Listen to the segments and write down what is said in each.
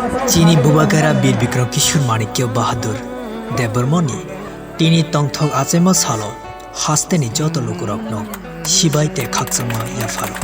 चीनी बुबागारा बीर विक्रम किशोर माणिक्य बाहादुर देवबर्मनि टिनी तंथक आचेमा सालो हास्तेनि जत लोकरत्न शिबाइते खाकचमा याफालो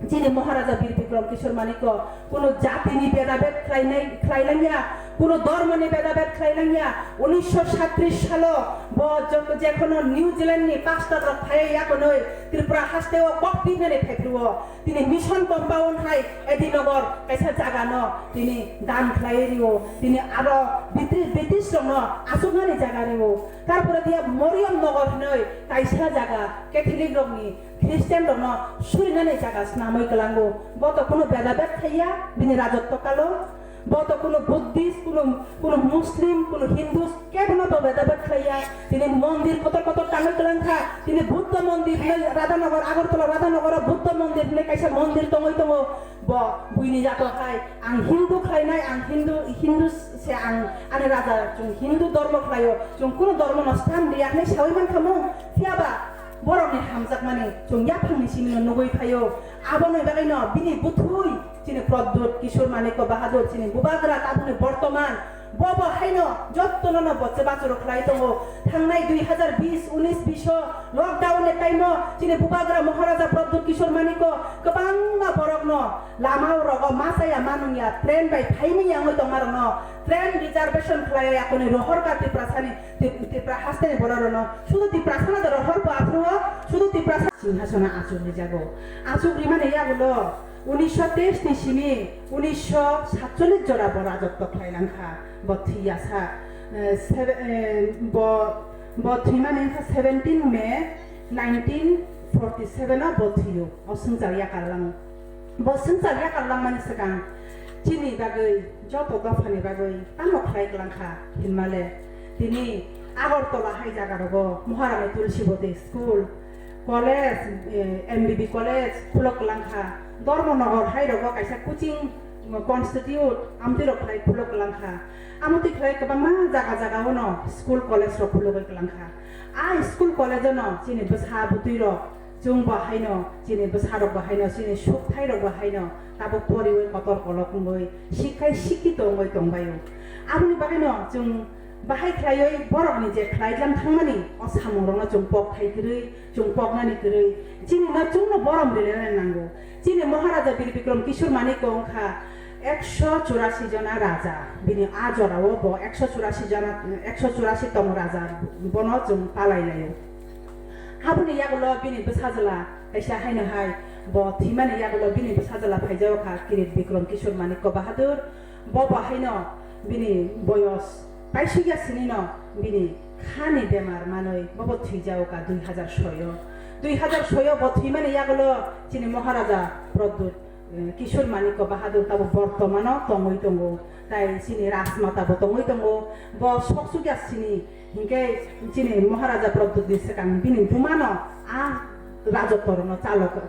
Jini Maharaja Bir Bikram Kishore Manikya কোনো জাতি নি ভেদাভেদ খাইলাইয়া কোনো ধর্ম নি ভেদাভেদ খাইলাইয়া 1937 সালে bo joko jekono New Zealand ni pasta rok thai yakonoi Tripura hasteo kokpi ne thekruo tini mission compound hai edinogor kaisa jaga no tini dan khlairio tini aro British no asungani jaga rio tarpore dia Moriam Nogor noi kaisa jaga Catholic rok ni Christian rok no surinane jaga snamoi kelango boto kono bedabet thaiya bini rajotto kalo boto kono Buddhist kono Muslim kono Hindus kekono to bedabet thaiya tini mondir kotor tanoi kelangkha tini Buddha mondir Radhanagar Agartala Radhanagar Buddha mondir ne kaisa mondir tongoi tongo bo buini jato khai ang Hindu khlainai ang Hindu se ang ane raja jung Hindu dharma khlaio jung kono dharma nostan dia ne sawiman khamu fiaba borok ni hamjak mani jung yaphang ni sini nugoi khaio abonoi bagaino bini buthui chini Pradut Kishore Maniko Bahadur chini bubagra tabune bortoman bobo haino jottono no bocce bachoro khlai tongo thangnai 2020-19 lockdown ne taimo chini bubagra Maharaja Pradut Kishore Maniko kabangma borok no lamau rogo masaya manungya train bai thaimi yangoi tongmar no train reservation khlai yakoni rohor ka tiprasani tipra hastene boraro no শুধু tiprasana da rohor pa apruo শুধু tiprasana singhasana achuri jago achuri mane yagulo 1923 ni sini 1947 jora bo rajotto khlailangkha bo thiyasa bo thimane 17 May 1947 bo thiyo osungjar yakarlang bo sungjar yakarlang mane sakang chini bagoi joto gafani bagoi tamo khlailangkha hinmale tini Agartala hai jaga rogo Maharani Tulsibodi School College MBB College khulok langkha Dharmanagar hai rogo kaisa coaching constitute amti rok khai khulok langkha amuti khai kabama jaga hono school college rok khulok langkha a school college no chini basa butui ro jung ba haino chini basa rok ba haino chini suk thai rok ba haino tabo poriwe kotor kolok ngoi shikai shikito ngoi tongbayo amuni bagino jung bahai khlaioi borok ni je khlaidlam thangmani osamorona jungpok thaigirui jungpok nani girui chini na jungno borom rilena nango chini Maharaja Bir Bikram Kishore Maniko ongkha 184 jona raja bini ajorao bo 184 tong raja bono jung palailayo habuni yagulo bini besajala kaisa haino hai bo thimani yagulo bini besajala phaijao kha Kirit Bikram Kishore Maniko Bahadur bo haino bini boyos Paisuya sinino bini khani bemar manoi bobo thijao ka 2006 bo thimani yagulo chini Maharaja Pradut Kishore Maniko Bahadur tabo bortomano tongoi tongo tai sini rasmata bo tongoi tongo bo soksuya sini hingke chini Maharaja Pradut disekang bini bumano a rajotorono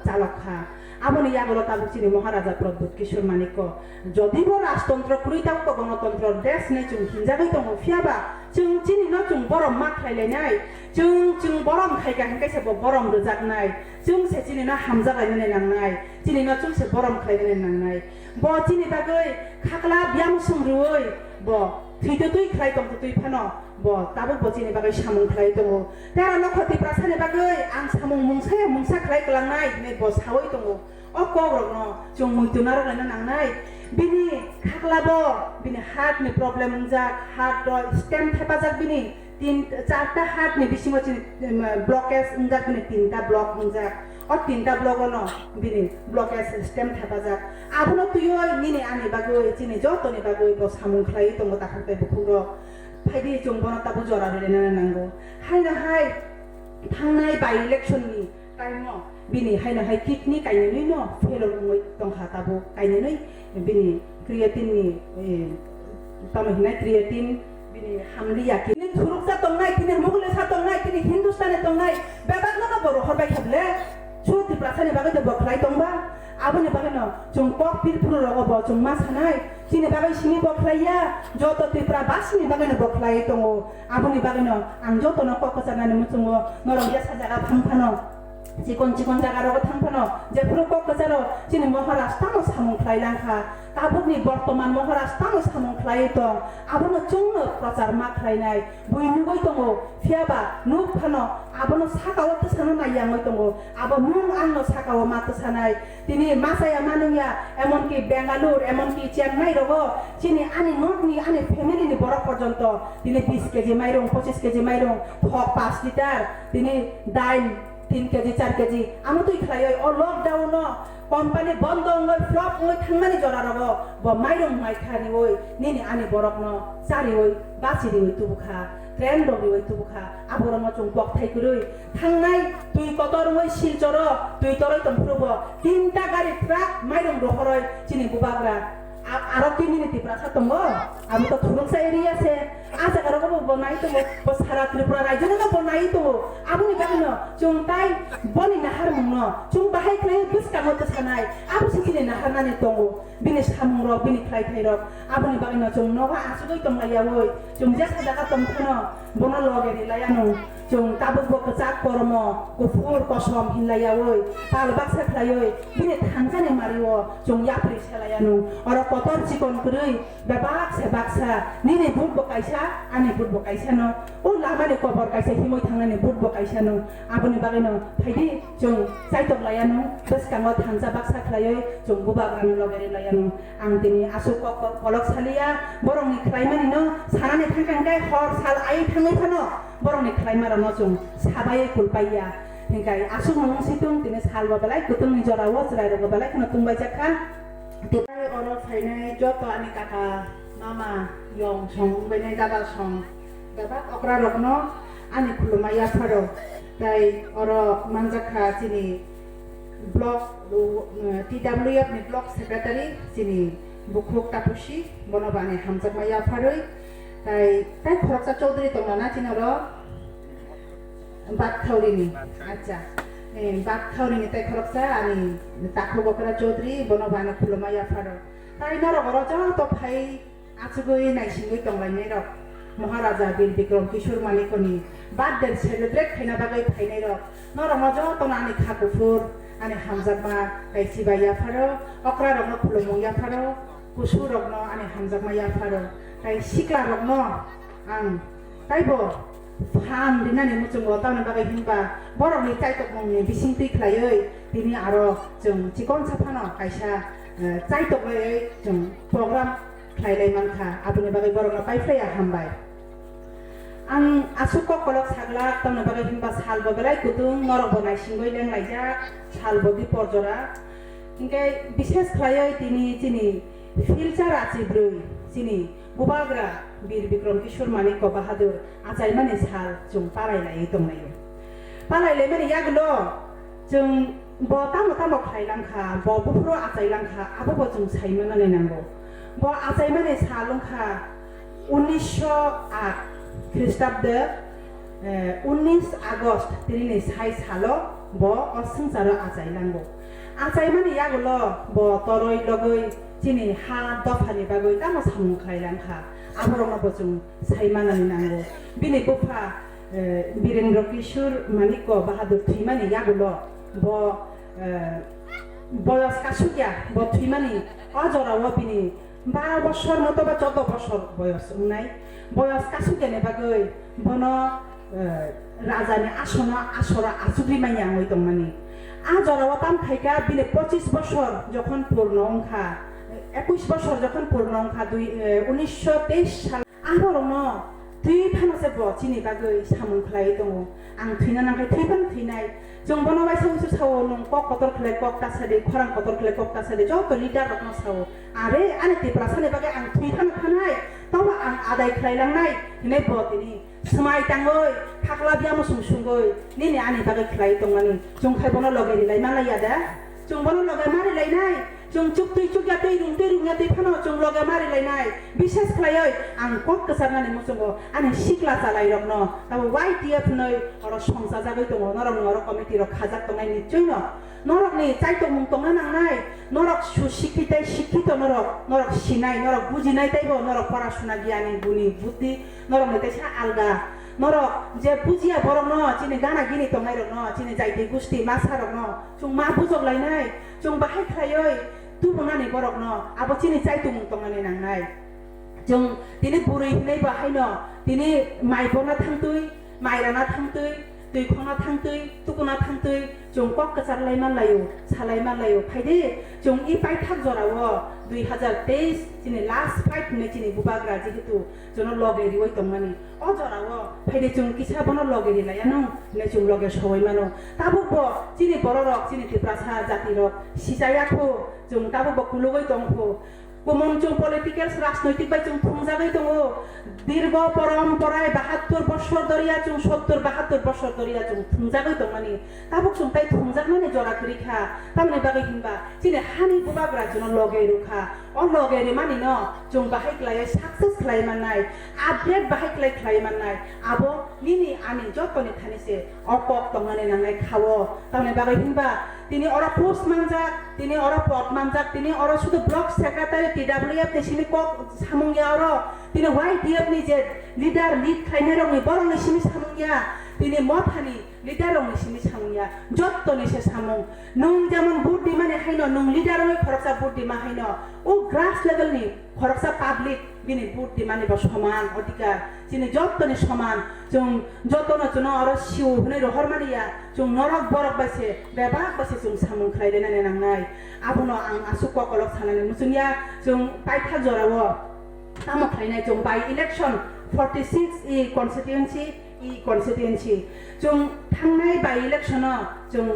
chalokha amoni yagulo tabo chini Maharaja Pradut Kishore Maniko jodi bo rajtantro kruitao ko gণতন্ত্র দেশ ne chung hinjagoi tongo fiaba chung chini no chung borom ma khlailai chung borom khaiga hingke se bo borom rujaknai chung se chini na hamjagai ne nangnai chini no chung se borom khlailai nangnai bo chini bagoi khakla byam sumruoi bo thitoi khlai tong tui phano bo tabo bo chini bagai samung khlai tongo tera lokhoti prasane bagai ang samung mungsa khlai klangnai ne bo sawoi tongo okogrok no chung muitunar na nangnai bini khaklabo bini heart ni problem ungjak heart ro stem thepajak bini 3-4 heart ni bisingo chini blockage ungjak bini 3ta block ungjak o 3ta block no bini blockage stem thepajak abuno tuyo nini ani bagoi chini joto ni bagoi bo samung khlai tongo takhate bukhuro phaidi chungbono tabu jora relena nango haina hai thangnai by election ni taimo bini haina hai kidney kainoi no felo ngoi tongkha tabo kainoi bini creatine ni tamahina creatine bini hamli yaki ni thuruksa tongnai kini mugle sa tongnai kini Hindustane tongnai babagno no boro horbai khable chuti prasane bagai de boklai tongba abone bagano jungpok pirpuru rogo bo jungma sanai chini bagai sini boklaiya joto tipra basini bagano boklai tongo abone bagano ang joto no kokosana ne mutungo norong ya sajaga phangphano चिकन जागाराव थांफानो जेफोर क'क्राझाराव जोंनि महाराष्ट्रआव सामुंख्लाय लांखा आबुनि बर्तमान महाराष्ट्रआव सामुंख्लाय दं आबुनो जोंनो प्रचार माख्लायनाय बयनिबो दङ फियाबा नुफानो आबुनो साकाव तसानो नायाङै दङ आबो मुं आंनो साकाव मातसानाय दिनै मासाया मानुया एमनकि बेंगालुर एमनकि चेन्नाइ रग जोंनि आनि न'नि आनि फेमिलिनि बर' पर्यन्त दिनै 20 केजि माइरं 25 केजि माइरं थक 5 लिटार दिनै 3 केजि 4 केजि आमो तुइ खालायै अ लकडाउन কোম্পানি বন্ধ হই ফ্লপ হই থাংমানি জরা রব ব মাইরং মাইখানি হই নিনি আনি বরকন চারি হই বাচিরি হই তুবুখা ট্রেন রবি হই তুবুখা আবরন চুং বকথাই করি থাংনাই তুই কতর হই শিলচর তুই তরই তমফ্রব 3টা গাড়ি ট্রাক মাইরং রহরই চিনি বুবাগরা আরো 3 মিনিট প্রাসা তঙ্গ আমি তো থুরুকসা এরিয়া আছে আজ কারো বনাই তো সারা ত্রিপুরা রাজ্যনো বনাই তো আবুনি বাগনো চুং তাই বনি নাহার মুনো চুং বাহাই খাই বুসকা মত সানাই আবু সিকিনি নাহার নানি তঙ্গ বিনি সামুং র বিনি খাই খাই র আবুনি বাগনো চুং নবা আসুই তংলাইয়া ওই চুং জা সাদাকা তংখনো বন লগেরি লায়ানো চুং তাবুক বকজাক করম গুফুর কসম হিনলাইয়া ওই পাল বাক্সা খাই ওই বিনি থানজানি মারিও চুং ইয়াপ্রি সেলায়ানো আর কতর চিকন করি বেবাক সে বাক্সা নিনি বুট বকাইসা আনি বুট বকাইসানো ও লামানি কবর কাইসা হিমই থাংনানি বুট বকাইসানো আবুনি বাগনো ফাইদি চুং চাইতক লায়ানো বসকাঙ্গ থানজা বাক্সা খাই চুং বুবাগ্রানো লগেরি লায়ানো आं दिनै आसु कलक सालिया बरंनि ख्लाइमानि न सानानि थांखांगाय हर साल आइ थाङै फानो बरंनि ख्लाइमारा न जों साबायै कुलपाइया हिंगाय आसु मं सितुं दिनै सालबा बेलाय गुतुंनि जराव जरायरबा बेलाय खनो तुंबाय जाखा दिनै अरो फाइनाय जत आनि काका मामा यं सं बेनाय दादा सं दाबा अक्रा रकनो आनि खुलुमाया फारो ताई अरो मानजाखा दिनै block TWF ni blok secretary sini bukhuk tapusi bonobane hamjak maya pharoi tai khoroksa chaudhary tongnana chinaro bakthauri ni acha bakthauri ni tai khoroksa ani takho bokra chaudhary bonobane khulumaya pharo tai naro goro ja to phai achugoi naisingoi tonglainai rok Maharaja Bir Vikram Kishore मालिकनि birth celebrate खाइना बागै फाइनाय रक नरो मजो तनानि खाकुफुर आनि हामजाकमा गायसिबा याफारो अक्रा रगनो खुलुमु याफारो कुसु रगनो आनि हामजाकमा याफारो ताई सिक्ला रगनो आं ताइबो फान दिनानि मुचुंगो तावनि बागै हिनबा बरनि चाइतक मंनि बिसिं तुइख्लायै दिनि आरो जों चिकन साफानो कायसा चाइतकलै जों प्रग्राम खाइलाय मानखा आबुनि बागै बरनो पाइफ्लाया हामबाय आं आसुक कलक सागला तावनि बागै हिनबा सालबो बेलाय गुदुं नरबो नाइसिंगै लेंलायजा सालबो बिपर्जरा इंगाय बिशेष खायै दिनि फिल्चार आचिब्रै दिनि बुबाग्रा वीर विक्रम किशोर मानिक बाहादुर आचाय माने साल जों पालायलायै दंलायो पालायलाय माने यागलो जों ब तामो तामो खाइलांखा ब बुफ्रो आचायलांखा आबो जों साइमोनानै नांगौ ब आचाय माने सालंखा 1908 ख्रीष्टाब्द 19 आगस्ट दिनै साइ सालो ब असंसार आचायलांगौ आचाय माने यागलो ब तरय लगै दिनै हा दफानि बागै तामो सामुं खाइलांखा आबरमबो जों साइमानानै नांगौ बिनि बुफा वीरेंद्र किशोर मानिक बाहादुर थैमानि यागलो ब बयस कासुकिया ब थैमानि अजराव बिनि 12 বছর মতো বা 14 বছর বয়স উনাই বয়স কাসুকেনে বাগৈ বন রাজানি আসরা আচুগ্রি মাইয়া হই দংমানি আজরাও তাম খাইকা বিলে 25 বছর যখন পূর্ণ অংখা 21 বছর যখন পূর্ণ অংখা 1923 সাল আহরন তুই ফানসে বচিনি বাগৈ সামুন খাই দङ आं थैना नांखाय थैफान थैनाय जों बनबाय सावसु सावो नं कक कतर खले कक तासादे खरां कतर खले कक तासादे जत लिटार रकम सावो आरे आने तिप्रासाने बागे आं थैफान खानाय तावा आं आदाय खाइलांनाय ने बदिनि समाय तांगै थाखला बियामो सुंसुंगै निनि आने बागे खाइ दंमानि जों खाय बन लगेरि लाय मालाया दा जों बन लगे मारि लायनाय जों चुक्ति चुक्या दै रुंया दै फानो जों लगे मारि लायनाय बिशेष खायै आं कक कसारनानै मुसुंगो आने सिक्ला जालाय रकनो ताबो YTF नै अर संसा जागै दङ नरक नर कमिटि र खाजाक दंनाय निचय न नरक नि चाइतो मुं दंना नांनाय नरक सुशिक्षितै शिक्षित नरक सिनाय नरक बुजिनाय ताइबो नरक पराशुना गियानि गुनि बुद्धि नरक नै ताइसा आलगा norok je pujiya borok no chini gana gini tongnai rok no chini jaiti gusti masa rok no chung ma bujok lainai chung bahai khlaioi tubunani borok no abo chini jaitumung tongnani nangnai chung tini burui hinai bahai no tini maibona thangtui mairana thangtui tui khona thangtui tukuna thangtui chung kok kachar laiman layo salaiman layo phaide chung I pai thak jorawo 2023 chini last fight ne chini bubagra jehetu jono logeri oi tongmani o jorawo phaide chung kisa bono logeri layano ne chung loge sowai mano tabubo chini bororok chini tiprasa jati rok sijayakho chung tabubo kulugoi tongkho common চং পলিটিক্যালস রাজনৈতিক by চং থংজাগাই দङ দীর্ঘ পরম্পরায় 72 বছর ধরিয়া চং 70 72 বছর ধরিয়া চং থংজাগাই দङ মানি তাবক চং তাই থংজাগনানে জরা করিখা তামনে বাগै হিনবা চিনে হানি বুবাগ্রা জන লগে রুখা অ লগে রে মানি ন চং বাহাই ক্লাই সাকসেস ক্লাই মাননাই আপডেট বাহাই ক্লাই ক্লাই মাননাই আবো নিনি আমি যতনি থানিছে অকক দङানে নাंनाय খাও তামনে বাগै হিনবা তিনি ওরা পোস্ট মানজাক তিনি ওরা পদ মানজাক তিনি ওরা শুধু ব্লক সেক্রেটারি টিডব্লিউএফ নিসিমি কক সামংয়া ওরা তিনি ওয়াইডিএফ নি যে লিডার লিড খাইনে রংনি বরং নিসিমি সামংয়া তিনি মথানি লিডার রং নিসিমি সামংয়া যত্তনি সে সামং নং যেমন বুদ্ধি মানে হাইনো নং লিডার রং খরচা বুদ্ধি মা হাইনো ও গ্রাস লেভেল নি খরচা পাবলিক বিনি বুদ্ধি মানে সমান অধিকার যিনি যত্তনি সমান जों जतन जन आरो सिउ हनै रहर मानिया जों नरक बरक बासे बेबा बासे जों सामुं खायदेनानै नांनाय आबुनो आं आसु ककलक सानानै मुसुनिया जों पाइथा जरावो तामो खायनाय जों बाय इलेक्शन 46 इ कन्स्टिट्युएन्सि जों थांनाय बाय इलेक्शन जों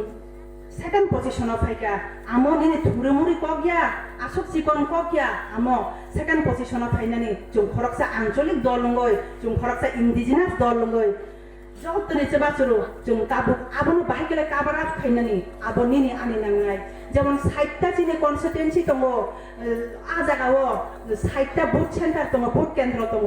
सेकेंड पोजिशन फाइका आमो निनि थुरुमुरि कगया आसक सिकन कगया आमो सेकेंड पोजिशन फाइनानि जों खरकसा आंचलिक दल लंगय जों खरकसा इन्डिजिनास दल लंगय जतनि सेबासुरु जों ताबु आबनो बाहायकेले काबारा फाइनानि आबो निनि आनि नांनाय जेमन 60टा चिनि कन्स्टिट्युएन्सि दङ आ जागाव 60टा बुथ सेन्टार दङ बुथ केन्द्र दङ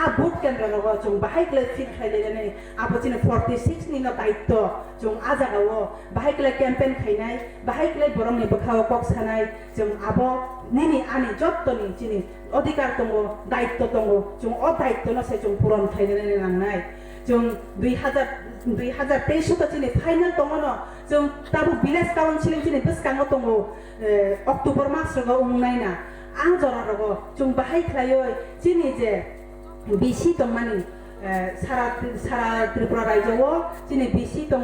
आ बुथ केन्द्र दङ जों बाहायकेले फिट खायलेने आबो चिनि 46 नि दायित्व जों आ जागाव बाहायकेले केम्पेन खायनाय बाहायकेले बरंनि बखाव कक सानाय जों आबो निनि आनि जतनि चिनि अधिकार दङ दायित्व दङ जों अ दायित्व नसे जों पूरन खायलेने नांनाय जों 2023 चिनि फाइनल दङ न जों ताबु विलेज काउन्सिलिं चिनि बसकाङो दङ अक्टोबर मास रग उंनायना आं जरा रग जों बाहाय खायो चिनि जे बिसि दंमानि सारा त्रिपुरा रायजोआव चिनि बिसि दङ